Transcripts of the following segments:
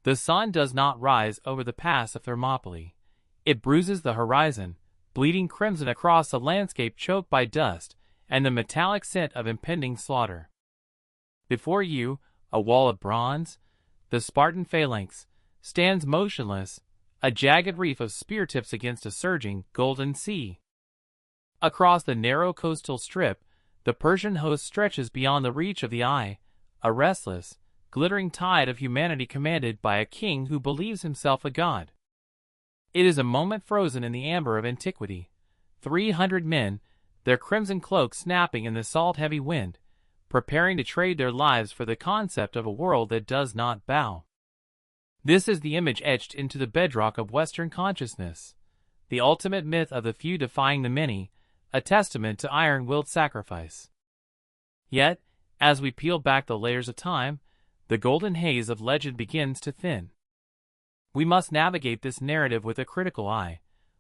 The sun does not rise over the pass of Thermopylae. It bruises the horizon, bleeding crimson across a landscape choked by dust and the metallic scent of impending slaughter. Before you, a wall of bronze, the Spartan phalanx, stands motionless, a jagged reef of spear tips against a surging, golden sea. Across the narrow coastal strip, the Persian host stretches beyond the reach of the eye, a restless, glittering tide of humanity commanded by a king who believes himself a god. It is a moment frozen in the amber of antiquity. 300 men, their crimson cloaks snapping in the salt-heavy wind, preparing to trade their lives for the concept of a world that does not bow. This is the image etched into the bedrock of Western consciousness, the ultimate myth of the few defying the many, a testament to iron-willed sacrifice. Yet, as we peel back the layers of time, the golden haze of legend begins to thin. We must navigate this narrative with a critical eye,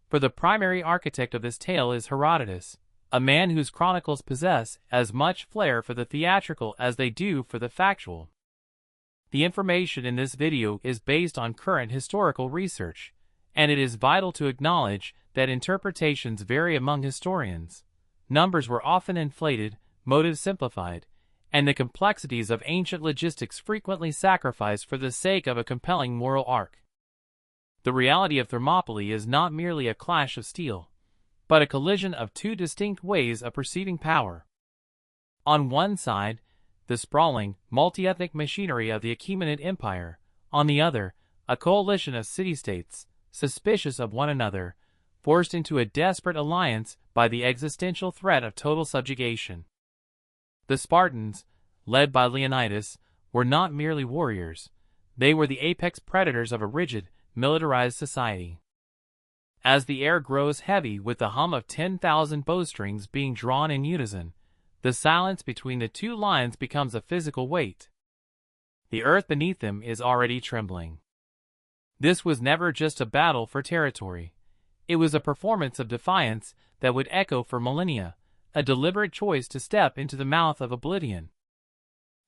for the primary architect of this tale is Herodotus, a man whose chronicles possess as much flair for the theatrical as they do for the factual. The information in this video is based on current historical research, and it is vital to acknowledge that interpretations vary among historians. Numbers were often inflated, motives simplified, and the complexities of ancient logistics frequently sacrificed for the sake of a compelling moral arc. The reality of Thermopylae is not merely a clash of steel, but a collision of two distinct ways of perceiving power. On one side, the sprawling, multi-ethnic machinery of the Achaemenid Empire; on the other, a coalition of city-states, suspicious of one another, forced into a desperate alliance by the existential threat of total subjugation. The Spartans, led by Leonidas, were not merely warriors. They were the apex predators of a rigid, militarized society. As the air grows heavy with the hum of 10,000 bowstrings being drawn in unison, the silence between the two lines becomes a physical weight. The earth beneath them is already trembling. This was never just a battle for territory. It was a performance of defiance that would echo for millennia, a deliberate choice to step into the mouth of oblivion.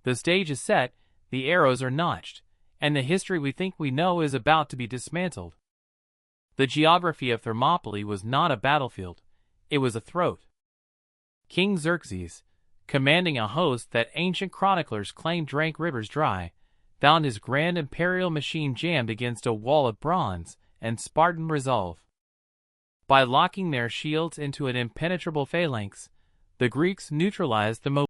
The stage is set, the arrows are notched, and the history we think we know is about to be dismantled. The geography of Thermopylae was not a battlefield, it was a throat. King Xerxes, commanding a host that ancient chroniclers claimed drank rivers dry, found his grand imperial machine jammed against a wall of bronze and Spartan resolve. By locking their shields into an impenetrable phalanx, the Greeks neutralized the